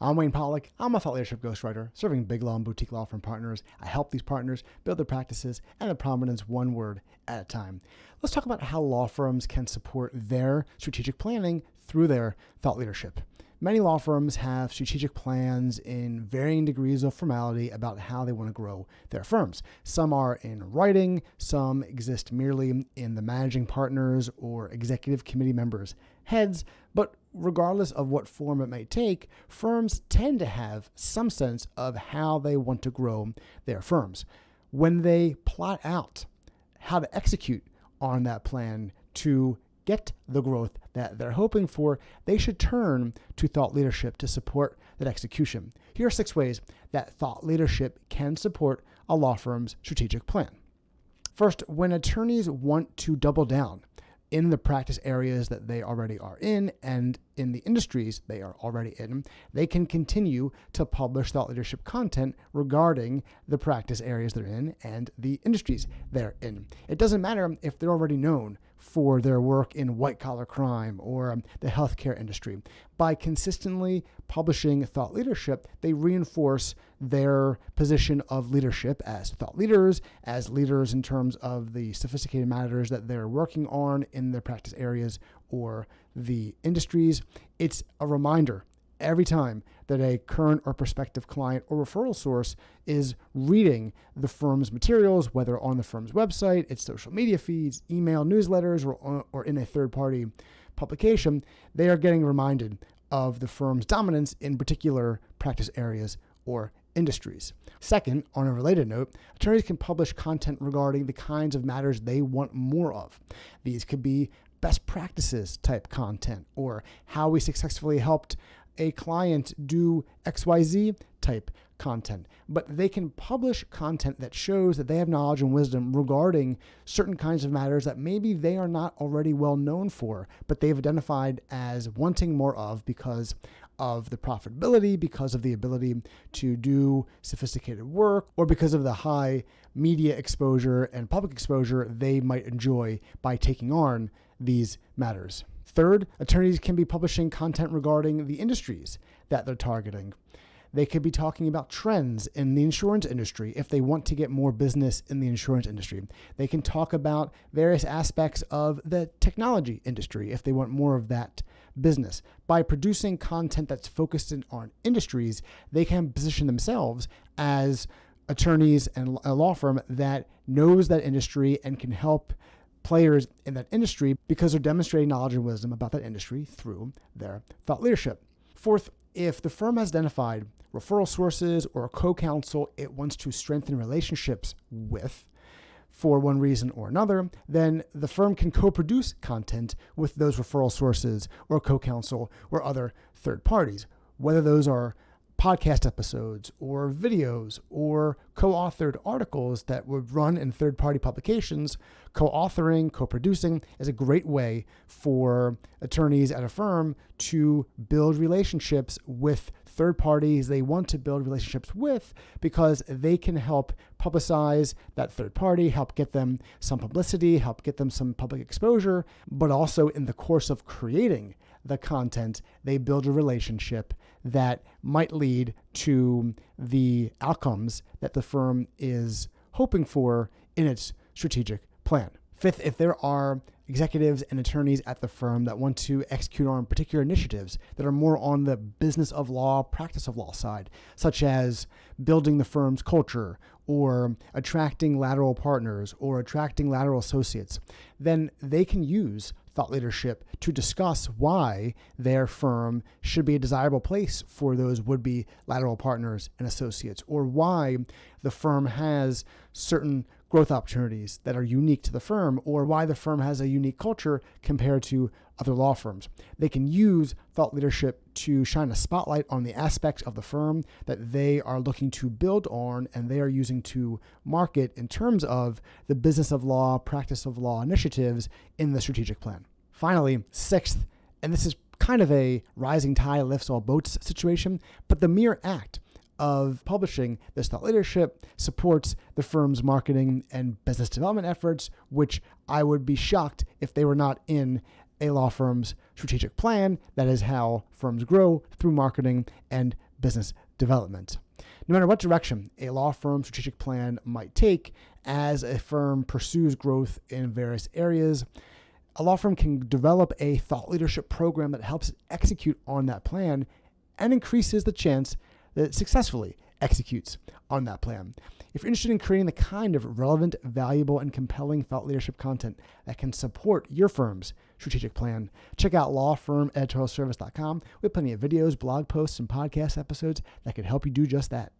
I'm Wayne Pollock. I'm a thought leadership ghostwriter serving big law and boutique law firm partners. I help these partners build their practices and their prominence one word at a time. Let's talk about how law firms can support their strategic planning through their thought leadership. Many law firms have strategic plans in varying degrees of formality about how they want to grow their firms. Some are in writing, some exist merely in the managing partners or executive committee members' heads, but regardless of what form it may take, firms tend to have some sense of how they want to grow their firms. When they plot out how to execute on that plan to get the growth that they're hoping for, they should turn to thought leadership to support that execution. Here are 6 ways that thought leadership can support a law firm's strategic plan. First, when attorneys want to double down in the practice areas that they already are in and in the industries they are already in, they can continue to publish thought leadership content regarding the practice areas they're in and the industries they're in. It doesn't matter if they're already known for their work in white-collar crime or the healthcare industry. By consistently publishing thought leadership, they reinforce their position of leadership as thought leaders, as leaders in terms of the sophisticated matters that they're working on in their practice areas or the industries. It's a reminder every time that a current or prospective client or referral source is reading the firm's materials, whether on the firm's website, its social media feeds, email newsletters, or in a third-party publication, they are getting reminded of the firm's dominance in particular practice areas or industries. Second, on a related note, attorneys can publish content regarding the kinds of matters they want more of. These could be best practices type content, or how we successfully helped a client do XYZ type content. But they can publish content that shows that they have knowledge and wisdom regarding certain kinds of matters that maybe they are not already well known for, but they've identified as wanting more of because of the profitability, because of the ability to do sophisticated work, or because of the high media exposure and public exposure they might enjoy by taking on these matters. Third, attorneys can be publishing content regarding the industries that they're targeting. They could be talking about trends in the insurance industry if they want to get more business in the insurance industry. They can talk about various aspects of the technology industry if they want more of that business. By producing content that's focused on industries, they can position themselves as attorneys and a law firm that knows that industry and can help players in that industry because they're demonstrating knowledge and wisdom about that industry through their thought leadership. Fourth, if the firm has identified referral sources or a co-counsel it wants to strengthen relationships with for one reason or another, then the firm can co-produce content with those referral sources or co-counsel or other third parties, whether those are podcast episodes or videos or co-authored articles that would run in third-party publications. Co-authoring, co-producing is a great way for attorneys at a firm to build relationships with third parties they want to build relationships with because they can help publicize that third party, help get them some publicity, help get them some public exposure, but also in the course of creating the content, they build a relationship that might lead to the outcomes that the firm is hoping for in its strategic plan. Fifth, if there are executives and attorneys at the firm that want to execute on particular initiatives that are more on the business of law, practice of law side, such as building the firm's culture or attracting lateral partners or attracting lateral associates, then they can use thought leadership to discuss why their firm should be a desirable place for those would-be lateral partners and associates, or why the firm has certain growth opportunities that are unique to the firm, or why the firm has a unique culture compared to other law firms. They can use thought leadership to shine a spotlight on the aspects of the firm that they are looking to build on and they are using to market in terms of the business of law, practice of law initiatives in the strategic plan. Finally, sixth, and this is kind of a rising tide lifts all boats situation, but the mere act of publishing this thought leadership supports the firm's marketing and business development efforts, which I would be shocked if they were not in a law firm's strategic plan. That is how firms grow, through marketing and business development. No matter what direction a law firm's strategic plan might take as a firm pursues growth in various areas, a law firm can develop a thought leadership program that helps it execute on that plan and increases the chance that it successfully executes on that plan. If you're interested in creating the kind of relevant, valuable, and compelling thought leadership content that can support your firm's strategic plan, check out lawfirmeditorialservice.com. We have plenty of videos, blog posts, and podcast episodes that can help you do just that.